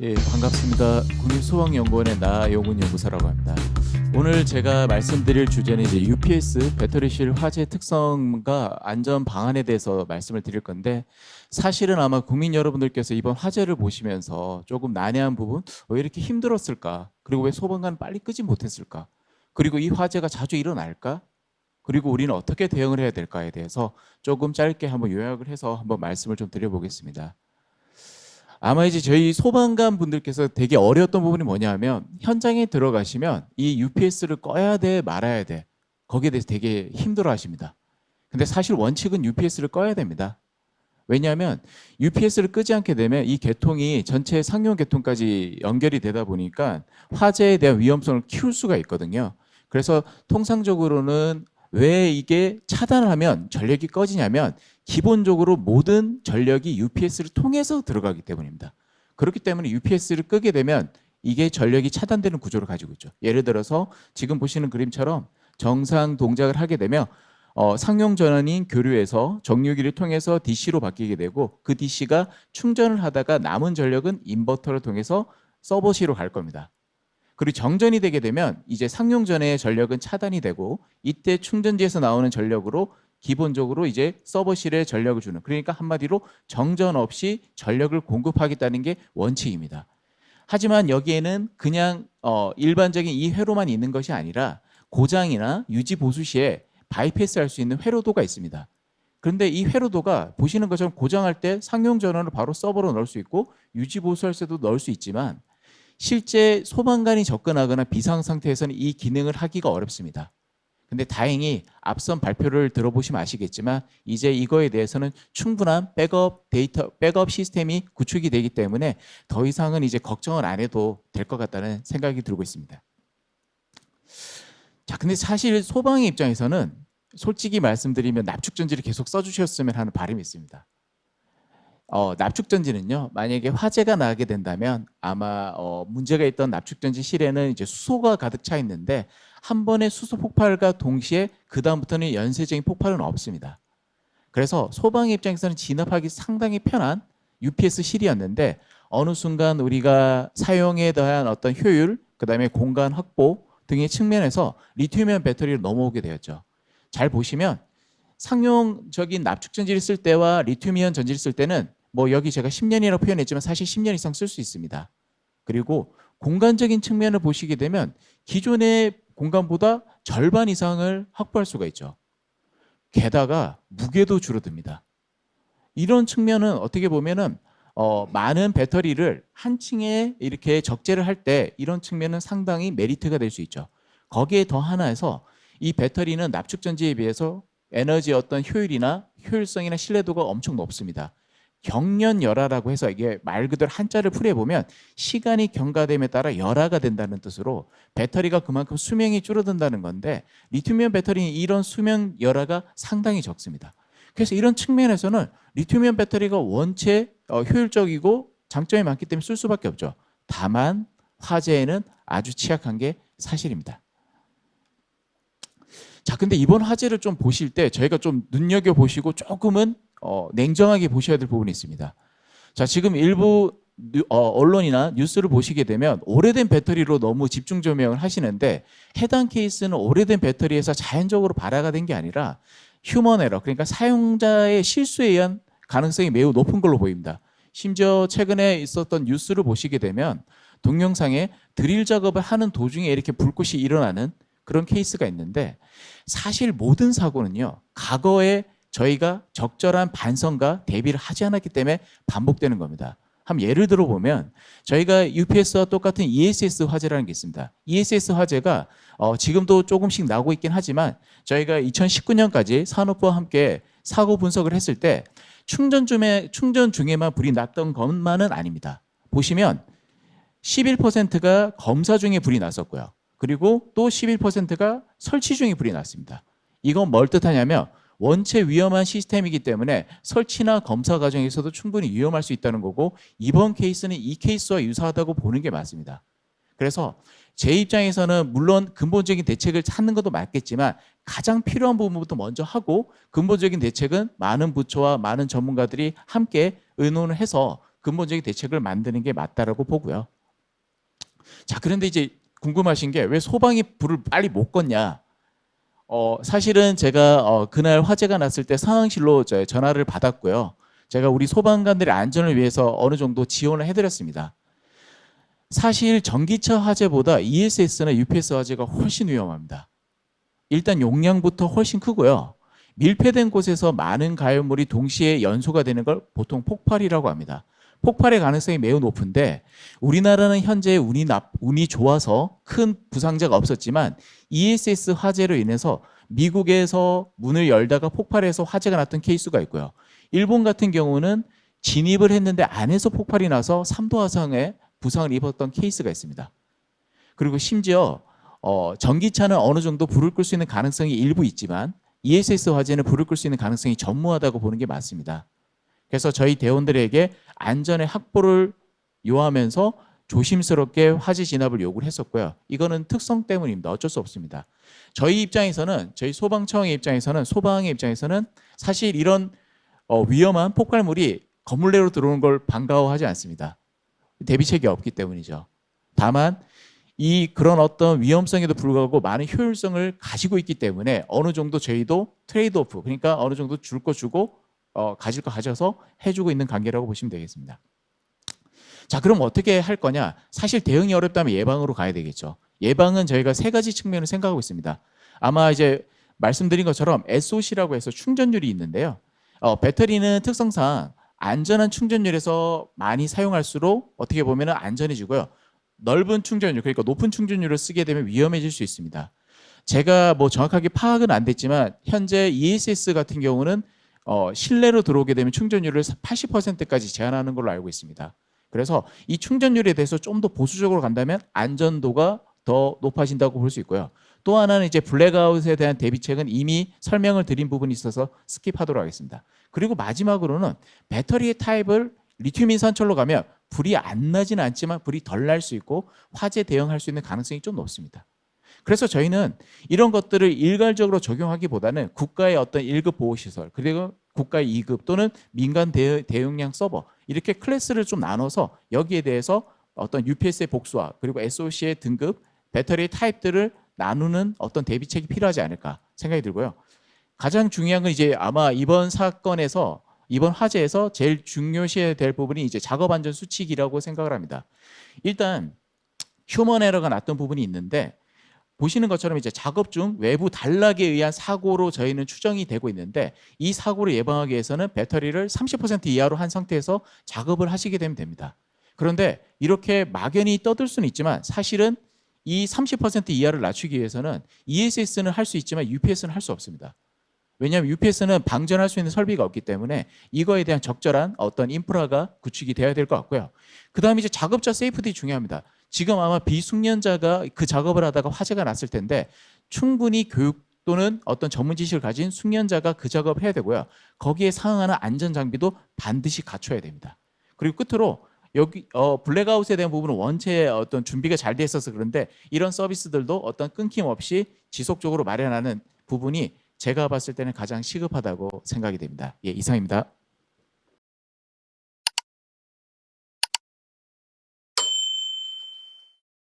예, 반갑습니다. 국립소방연구원의 나용훈 연구사라고 합니다. 오늘 제가 말씀드릴 주제는 이제 UPS 배터리실 화재 특성과 안전 방안에 대해서 말씀을 드릴 건데, 사실은 아마 국민 여러분들께서 이번 화재를 보시면서 조금 난해한 부분, 왜 이렇게 힘들었을까? 그리고 왜 소방관 빨리 끄지 못했을까? 그리고 이 화재가 자주 일어날까? 그리고 우리는 어떻게 대응을 해야 될까에 대해서 조금 짧게 한번 요약을 해서 한번 말씀을 좀 드려보겠습니다. 아마 이제 저희 소방관 분들께서 되게 어려웠던 부분이 뭐냐면, 현장에 들어가시면 이 UPS를 꺼야 돼 말아야 돼, 거기에 대해서 되게 힘들어 하십니다. 근데 사실 원칙은 UPS를 꺼야 됩니다. 왜냐하면 UPS를 끄지 않게 되면 이 계통이 전체 상용 계통까지 연결이 되다 보니까 화재에 대한 위험성을 키울 수가 있거든요. 그래서 통상적으로는 왜 이게 차단을 하면 전력이 꺼지냐면, 기본적으로 모든 전력이 UPS를 통해서 들어가기 때문입니다. 그렇기 때문에 UPS를 끄게 되면 이게 전력이 차단되는 구조를 가지고 있죠. 예를 들어서 지금 보시는 그림처럼 정상 동작을 하게 되면 상용 전원인 교류에서 정류기를 통해서 DC로 바뀌게 되고, 그 DC가 충전을 하다가 남은 전력은 인버터를 통해서 서버시로 갈 겁니다. 그리고 정전이 되게 되면 이제 상용전의 전력은 차단이 되고, 이때 충전지에서 나오는 전력으로 기본적으로 이제 서버실에 전력을 주는, 그러니까 한마디로 정전 없이 전력을 공급하겠다는 게 원칙입니다. 하지만 여기에는 그냥 일반적인 이 회로만 있는 것이 아니라 고장이나 유지 보수 시에 바이패스할 수 있는 회로도가 있습니다. 그런데 이 회로도가 보시는 것처럼 고장할 때 상용 전원을 바로 서버로 넣을 수 있고 유지 보수할 때도 넣을 수 있지만, 실제 소방관이 접근하거나 비상 상태에서는 이 기능을 하기가 어렵습니다. 근데 다행히 앞선 발표를 들어보시면 아시겠지만 이제 이거에 대해서는 충분한 백업 시스템이 구축이 되기 때문에 더 이상은 이제 걱정을 안 해도 될 것 같다는 생각이 들고 있습니다. 자, 근데 사실 소방의 입장에서는 솔직히 말씀드리면 납축전지를 계속 써주셨으면 하는 바람이 있습니다. 납축전지는요, 만약에 화재가 나게 된다면 아마 문제가 있던 납축전지 실에는 이제 수소가 가득 차 있는데, 한 번의 수소 폭발과 동시에 그 다음부터는 연쇄적인 폭발은 없습니다. 그래서 소방의 입장에서는 진압하기 상당히 편한 UPS 실이었는데, 어느 순간 우리가 사용에 대한 어떤 효율, 그다음에 공간 확보 등의 측면에서 리튬이온 배터리로 넘어오게 되었죠. 잘 보시면 상용적인 납축전지를 쓸 때와 리튬이온 전지를 쓸 때는 뭐 여기 제가 10년이라고 표현했지만 사실 10년 이상 쓸 수 있습니다. 그리고 공간적인 측면을 보시게 되면 기존의 공간보다 절반 이상을 확보할 수가 있죠. 게다가 무게도 줄어듭니다. 이런 측면은 어떻게 보면은 많은 배터리를 한 층에 이렇게 적재를 할 때 이런 측면은 상당히 메리트가 될 수 있죠. 거기에 더 하나에서 이 배터리는 납축전지에 비해서 에너지 어떤 효율이나 효율성이나 신뢰도가 엄청 높습니다. 경련열하라고 해서 이게 말 그대로 한자를 풀이해보면 시간이 경과됨에 따라 열화가 된다는 뜻으로 배터리가 그만큼 수명이 줄어든다는 건데, 리튬이온 배터리는 이런 수명 열화가 상당히 적습니다. 그래서 이런 측면에서는 리튬이온 배터리가 원체 효율적이고 장점이 많기 때문에 쓸 수밖에 없죠. 다만 화재에는 아주 취약한 게 사실입니다. 자, 근데 이번 화재를 좀 보실 때 저희가 좀 눈여겨보시고 조금은 냉정하게 보셔야 될 부분이 있습니다. 자, 지금 일부 언론이나 뉴스를 보시게 되면 오래된 배터리로 너무 집중 조명을 하시는데, 해당 케이스는 오래된 배터리에서 자연적으로 발화가 된 게 아니라 휴먼 에러, 그러니까 사용자의 실수에 의한 가능성이 매우 높은 걸로 보입니다. 심지어 최근에 있었던 뉴스를 보시게 되면 동영상에 드릴 작업을 하는 도중에 이렇게 불꽃이 일어나는 그런 케이스가 있는데, 사실 모든 사고는요, 과거에 저희가 적절한 반성과 대비를 하지 않았기 때문에 반복되는 겁니다. 한번 예를 들어 보면 저희가 UPS와 똑같은 ESS 화재라는 게 있습니다. ESS 화재가 지금도 조금씩 나오고 있긴 하지만, 저희가 2019년까지 산업부와 함께 사고 분석을 했을 때 충전 중에만 불이 났던 것만은 아닙니다. 보시면 11%가 검사 중에 불이 났었고요. 그리고 또 11%가 설치 중에 불이 났습니다. 이건 뭘 뜻하냐면 원체 위험한 시스템이기 때문에 설치나 검사 과정에서도 충분히 위험할 수 있다는 거고, 이번 케이스는 이 케이스와 유사하다고 보는 게 맞습니다. 그래서 제 입장에서는 물론 근본적인 대책을 찾는 것도 맞겠지만 가장 필요한 부분부터 먼저 하고, 근본적인 대책은 많은 부처와 많은 전문가들이 함께 의논을 해서 근본적인 대책을 만드는 게 맞다라고 보고요. 자, 그런데 이제 궁금하신 게 왜 소방이 불을 빨리 못 껐냐? 사실은 제가 그날 화재가 났을 때 상황실로 전화를 받았고요. 제가 우리 소방관들의 안전을 위해서 어느 정도 지원을 해드렸습니다. 사실 전기차 화재보다 ESS나 UPS 화재가 훨씬 위험합니다. 일단 용량부터 훨씬 크고요. 밀폐된 곳에서 많은 가열물이 동시에 연소가 되는 걸 보통 폭발이라고 합니다. 폭발의 가능성이 매우 높은데 우리나라는 현재 운이 좋아서 큰 부상자가 없었지만 ESS 화재로 인해서 미국에서 문을 열다가 폭발해서 화재가 났던 케이스가 있고요. 일본 같은 경우는 진입을 했는데 안에서 폭발이 나서 3도 화상의 부상을 입었던 케이스가 있습니다. 그리고 심지어 전기차는 어느 정도 불을 끌 수 있는 가능성이 일부 있지만 ESS 화재는 불을 끌 수 있는 가능성이 전무하다고 보는 게 맞습니다. 그래서 저희 대원들에게 안전의 확보를 요하면서 조심스럽게 화재 진압을 요구를 했었고요. 이거는 특성 때문입니다. 어쩔 수 없습니다. 저희 입장에서는, 저희 소방청의 입장에서는, 소방의 입장에서는 사실 이런 위험한 폭발물이 건물 내로 들어오는 걸 반가워하지 않습니다. 대비책이 없기 때문이죠. 다만 그런 어떤 위험성에도 불구하고 많은 효율성을 가지고 있기 때문에 어느 정도 저희도 트레이드오프, 그러니까 어느 정도 줄 거 주고 가질 거 가져서 해주고 있는 관계라고 보시면 되겠습니다. 자, 그럼 어떻게 할 거냐? 사실 대응이 어렵다면 예방으로 가야 되겠죠. 예방은 저희가 세 가지 측면을 생각하고 있습니다. 아마 이제 말씀드린 것처럼 SOC라고 해서 충전율이 있는데요. 배터리는 특성상 안전한 충전율에서 많이 사용할수록 어떻게 보면 안전해지고요. 넓은 충전율, 그러니까 높은 충전율을 쓰게 되면 위험해질 수 있습니다. 제가 뭐 정확하게 파악은 안 됐지만 현재 ESS 같은 경우는 실내로 들어오게 되면 충전율을 80%까지 제한하는 걸로 알고 있습니다. 그래서 이 충전율에 대해서 좀 더 보수적으로 간다면 안전도가 더 높아진다고 볼 수 있고요. 또 하나는 이제 블랙아웃에 대한 대비책은 이미 설명을 드린 부분이 있어서 스킵하도록 하겠습니다. 그리고 마지막으로는 배터리의 타입을 리튬 인산철로 가면 불이 안 나지는 않지만 불이 덜 날 수 있고 화재 대응할 수 있는 가능성이 좀 높습니다. 그래서 저희는 이런 것들을 일괄적으로 적용하기보다는 국가의 어떤 1급 보호시설, 그리고 국가의 2급 또는 민간 대용량 서버, 이렇게 클래스를 좀 나눠서 여기에 대해서 어떤 UPS의 복수와 그리고 SOC의 등급, 배터리의 타입들을 나누는 어떤 대비책이 필요하지 않을까 생각이 들고요. 가장 중요한 건 이제 아마 이번 사건에서, 이번 화재에서 제일 중요시해야 될 부분이 이제 작업 안전 수칙이라고 생각을 합니다. 일단 휴먼 에러가 났던 부분이 있는데 보시는 것처럼 이제 작업 중 외부 단락에 의한 사고로 저희는 추정이 되고 있는데 이 사고를 예방하기 위해서는 배터리를 30% 이하로 한 상태에서 작업을 하시게 되면 됩니다. 그런데 이렇게 막연히 떠들 수는 있지만 사실은 이 30% 이하를 낮추기 위해서는 ESS는 할 수 있지만 UPS는 할 수 없습니다. 왜냐하면 UPS는 방전할 수 있는 설비가 없기 때문에 이거에 대한 적절한 어떤 인프라가 구축이 되어야 될 것 같고요. 그 다음에 이제 작업자 세이프티 중요합니다. 지금 아마 비숙련자가 그 작업을 하다가 화재가 났을 텐데 충분히 교육 또는 어떤 전문 지식을 가진 숙련자가 그 작업을 해야 되고요. 거기에 상응하는 안전 장비도 반드시 갖춰야 됩니다. 그리고 끝으로 여기 블랙아웃에 대한 부분은 원체 어떤 준비가 잘 돼 있어서 그런데 이런 서비스들도 어떤 끊김 없이 지속적으로 마련하는 부분이 제가 봤을 때는 가장 시급하다고 생각이 됩니다. 예, 이상입니다.